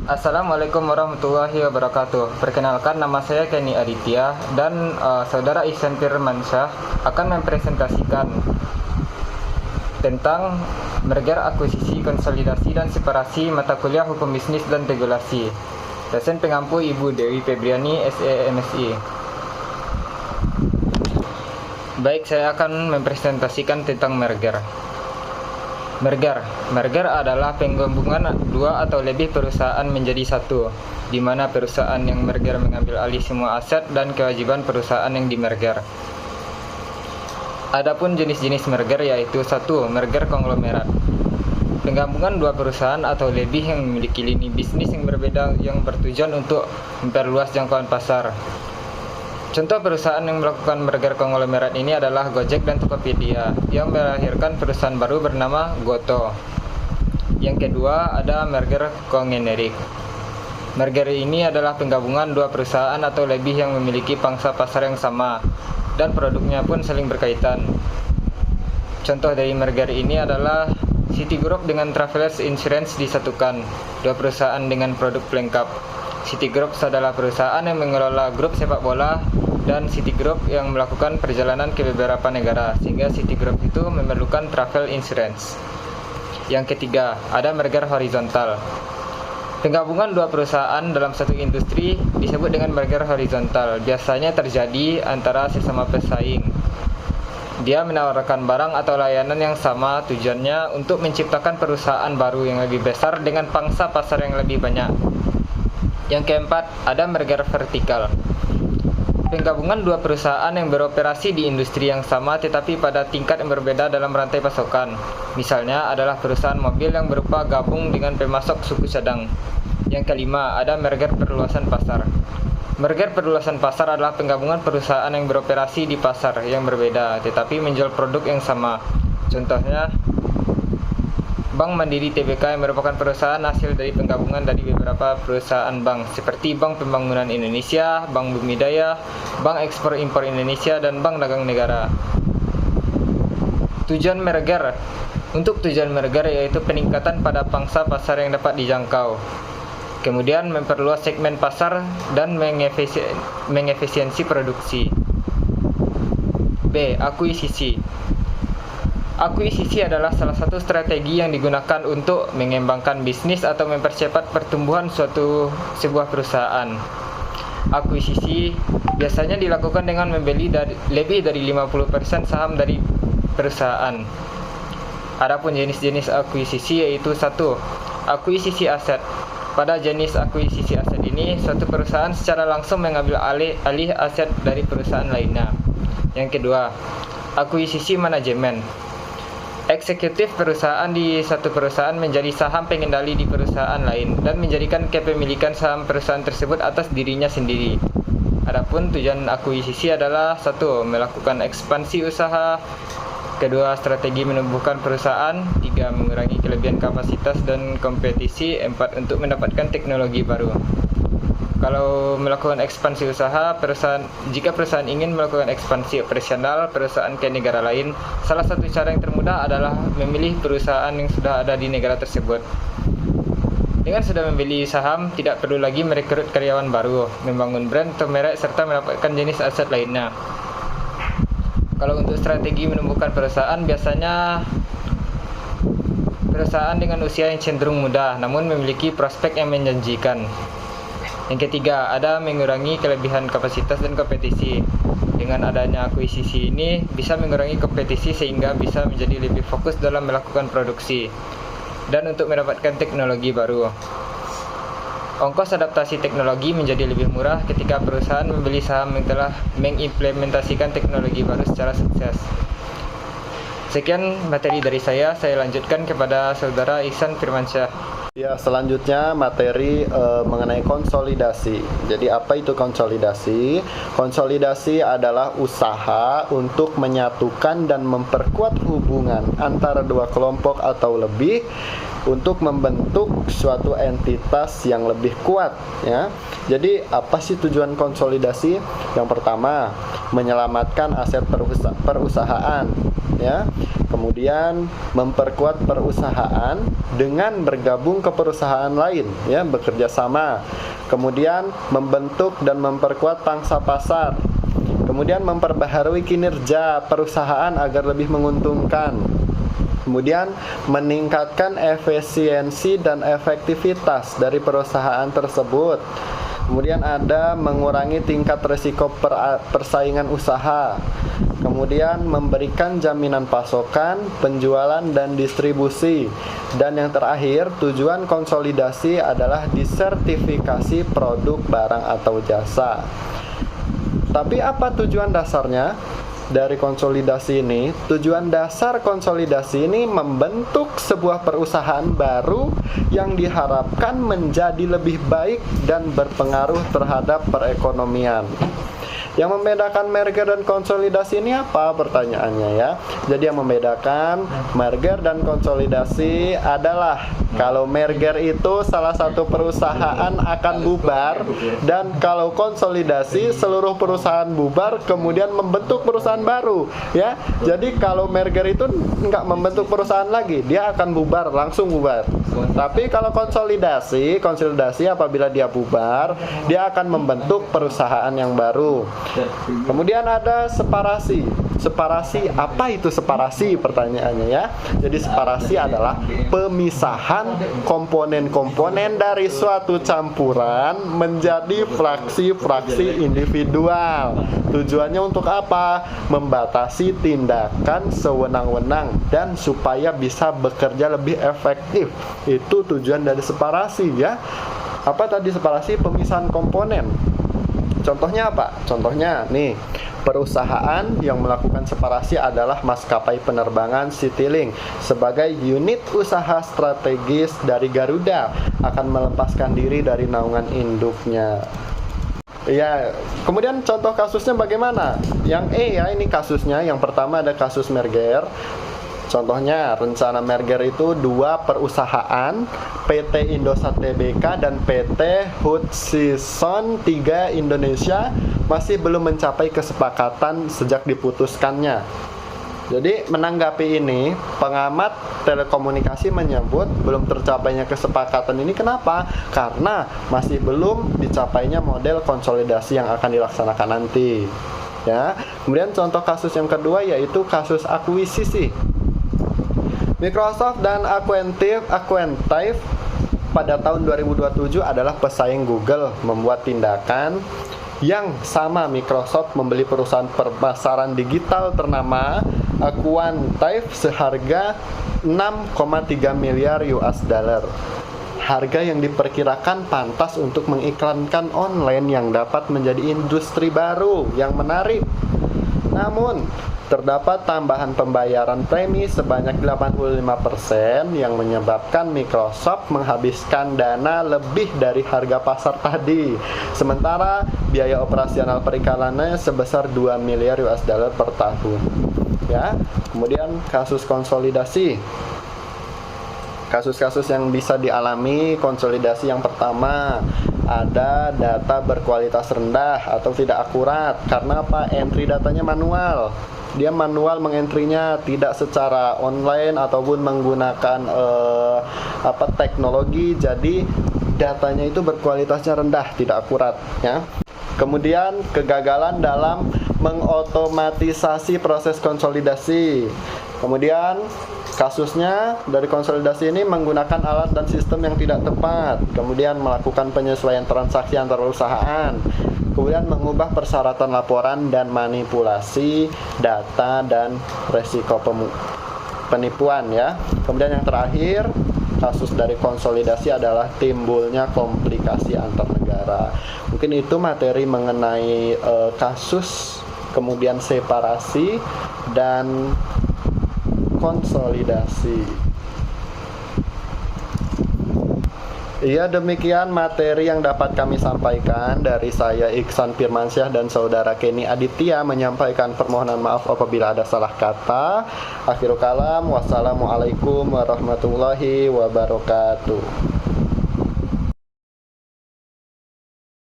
Assalamualaikum warahmatullahi wabarakatuh. Perkenalkan, nama saya Kenny Aditya dan saudara Ihsan Firmansyah akan mempresentasikan tentang merger, akuisisi, konsolidasi, dan separasi mata kuliah Hukum Bisnis dan Regulasi. Dosen pengampu Ibu Dewi Febriani, SE MSI. Baik, saya akan mempresentasikan tentang merger. Merger adalah penggabungan dua atau lebih perusahaan menjadi satu, di mana perusahaan yang merger mengambil alih semua aset dan kewajiban perusahaan yang dimerger. Adapun jenis-jenis merger yaitu 1. Merger konglomerat. Penggabungan dua perusahaan atau lebih yang memiliki lini bisnis yang berbeda yang bertujuan untuk memperluas jangkauan pasar. Contoh perusahaan yang melakukan merger konglomerat ini adalah Gojek dan Tokopedia yang melahirkan perusahaan baru bernama Goto. Yang kedua ada merger kongenerik. Merger ini adalah penggabungan dua perusahaan atau lebih yang memiliki pangsa pasar yang sama dan produknya pun saling berkaitan. Contoh dari merger ini adalah Citigroup dengan Travelers Insurance disatukan, dua perusahaan dengan produk pelengkap. Citigroup adalah perusahaan yang mengelola grup sepak bola dan Citigroup yang melakukan perjalanan ke beberapa negara, sehingga Citigroup itu memerlukan travel insurance. Yang ketiga, ada merger horizontal. Penggabungan dua perusahaan dalam satu industri disebut dengan merger horizontal. Biasanya terjadi antara sesama pesaing. Dia menawarkan barang atau layanan yang sama, tujuannya untuk menciptakan perusahaan baru yang lebih besar dengan pangsa pasar yang lebih banyak. Yang keempat, ada merger vertikal. Penggabungan dua perusahaan yang beroperasi di industri yang sama tetapi pada tingkat yang berbeda dalam rantai pasokan. Misalnya adalah perusahaan mobil yang berupa gabung dengan pemasok suku cadang. Yang kelima, ada merger perluasan pasar. Merger perluasan pasar adalah penggabungan perusahaan yang beroperasi di pasar yang berbeda tetapi menjual produk yang sama. Contohnya, Bank Mandiri Tbk yang merupakan perusahaan hasil dari penggabungan dari beberapa perusahaan bank seperti Bank Pembangunan Indonesia, Bank Bumidaya, Bank Ekspor Impor Indonesia, dan Bank Dagang Negara. Tujuan merger. Untuk tujuan merger yaitu peningkatan pada pangsa pasar yang dapat dijangkau. Kemudian memperluas segmen pasar dan mengefisiensi produksi. B. Akuisisi. Akuisisi adalah salah satu strategi yang digunakan untuk mengembangkan bisnis atau mempercepat pertumbuhan sebuah perusahaan. Akuisisi biasanya dilakukan dengan membeli lebih dari 50% saham dari perusahaan. Adapun jenis-jenis akuisisi yaitu 1. Akuisisi aset. Pada jenis akuisisi aset ini, suatu perusahaan secara langsung mengambil alih aset dari perusahaan lainnya. Yang kedua, akuisisi manajemen. Eksekutif perusahaan di satu perusahaan menjadi saham pengendali di perusahaan lain dan menjadikan kepemilikan saham perusahaan tersebut atas dirinya sendiri. Adapun tujuan akuisisi adalah 1. Melakukan ekspansi usaha. 2. Strategi menumbuhkan perusahaan. 3. Mengurangi kelebihan kapasitas dan kompetisi. 4. Untuk mendapatkan teknologi baru. Kalau melakukan ekspansi usaha, jika perusahaan ingin melakukan ekspansi operasional perusahaan ke negara lain, salah satu cara yang termudah adalah memilih perusahaan yang sudah ada di negara tersebut. Dengan sudah membeli saham, tidak perlu lagi merekrut karyawan baru, membangun brand atau merek, serta mendapatkan jenis aset lainnya. Kalau untuk strategi menumbuhkan perusahaan, biasanya perusahaan dengan usia yang cenderung muda, namun memiliki prospek yang menjanjikan. Yang ketiga, ada mengurangi kelebihan kapasitas dan kompetisi. Dengan adanya akuisisi ini, bisa mengurangi kompetisi sehingga bisa menjadi lebih fokus dalam melakukan produksi dan untuk mendapatkan teknologi baru. Ongkos adaptasi teknologi menjadi lebih murah ketika perusahaan membeli saham yang telah mengimplementasikan teknologi baru secara sukses. Sekian materi dari saya lanjutkan kepada Saudara Ihsan Firmansyah. Ya, selanjutnya materi mengenai konsolidasi. Jadi apa itu konsolidasi? Konsolidasi adalah usaha untuk menyatukan dan memperkuat hubungan antara dua kelompok atau lebih untuk membentuk suatu entitas yang lebih kuat, ya. Jadi apa sih tujuan konsolidasi? Yang pertama, menyelamatkan aset perusahaan, ya. Kemudian memperkuat perusahaan dengan bergabung ke perusahaan lain, ya, bekerja sama. Kemudian membentuk dan memperkuat pangsa pasar. Kemudian memperbaharui kinerja perusahaan agar lebih menguntungkan. Kemudian meningkatkan efisiensi dan efektivitas dari perusahaan tersebut. Kemudian ada mengurangi tingkat risiko persaingan usaha. Kemudian memberikan jaminan pasokan, penjualan, dan distribusi. Dan yang terakhir, tujuan konsolidasi adalah disertifikasi produk, barang, atau jasa. Tapi apa tujuan dasarnya dari konsolidasi ini? Tujuan dasar konsolidasi ini membentuk sebuah perusahaan baru yang diharapkan menjadi lebih baik dan berpengaruh terhadap perekonomian. Yang membedakan merger dan konsolidasi ini apa? Pertanyaannya, ya. Jadi yang membedakan merger dan konsolidasi adalah kalau merger itu salah satu perusahaan akan bubar, dan kalau konsolidasi seluruh perusahaan bubar kemudian membentuk perusahaan baru, ya. Jadi kalau merger itu nggak membentuk perusahaan lagi, dia akan bubar, langsung bubar. Tapi kalau konsolidasi apabila dia bubar, dia akan membentuk perusahaan yang baru. Kemudian ada separasi. Separasi, apa itu separasi? Pertanyaannya, ya. Jadi separasi adalah pemisahan komponen-komponen dari suatu campuran menjadi fraksi-fraksi individual. Tujuannya untuk apa? Membatasi tindakan sewenang-wenang dan supaya bisa bekerja lebih efektif. Itu tujuan dari separasi, ya. Apa tadi separasi? Pemisahan komponen. Contohnya apa? Contohnya nih, perusahaan yang melakukan separasi adalah maskapai penerbangan Citylink. Sebagai unit usaha strategis dari Garuda, akan melepaskan diri dari naungan induknya. Ya, kemudian contoh kasusnya bagaimana? Yang ya, ini kasusnya. Yang pertama ada kasus merger. Contohnya, rencana merger itu dua perusahaan, PT Indosat Tbk dan PT Hutchison 3 Indonesia, masih belum mencapai kesepakatan sejak diputuskannya. Jadi menanggapi ini, pengamat telekomunikasi menyebut belum tercapainya kesepakatan ini kenapa? Karena masih belum dicapainya model konsolidasi yang akan dilaksanakan nanti. Ya. Kemudian contoh kasus yang kedua yaitu kasus akuisisi. Microsoft dan Acquaintive pada tahun 2027 adalah pesaing Google, membuat tindakan yang sama. Microsoft membeli perusahaan pemasaran digital ternama Acquaintive seharga 6,3 miliar US dollar. Harga yang diperkirakan pantas untuk mengiklankan online yang dapat menjadi industri baru yang menarik. Namun, terdapat tambahan pembayaran premi sebanyak 85% yang menyebabkan Microsoft menghabiskan dana lebih dari harga pasar tadi. Sementara biaya operasional periklanannya sebesar 2 miliar US dollar per tahun. Ya. Kemudian kasus konsolidasi. Kasus-kasus yang bisa dialami konsolidasi yang pertama, ada data berkualitas rendah atau tidak akurat. Karena apa? Entry datanya manual. Dia manual mengentrinya, tidak secara online ataupun menggunakan teknologi. Jadi datanya itu berkualitasnya rendah, tidak akurat, ya. Kemudian kegagalan dalam mengotomatisasi proses konsolidasi. Kemudian kasusnya dari konsolidasi ini menggunakan alat dan sistem yang tidak tepat. Kemudian melakukan penyesuaian transaksi antar perusahaan. Kemudian mengubah persyaratan laporan dan manipulasi data dan resiko penipuan, ya. Kemudian yang terakhir, kasus dari konsolidasi adalah timbulnya komplikasi antar negara. Mungkin itu materi mengenai kasus, kemudian separasi dan konsolidasi. Iya, demikian materi yang dapat kami sampaikan. Dari saya Iksan Firmansyah dan saudara Kenny Aditya menyampaikan permohonan maaf apabila ada salah kata. Akhirul kalam, wassalamualaikum warahmatullahi wabarakatuh.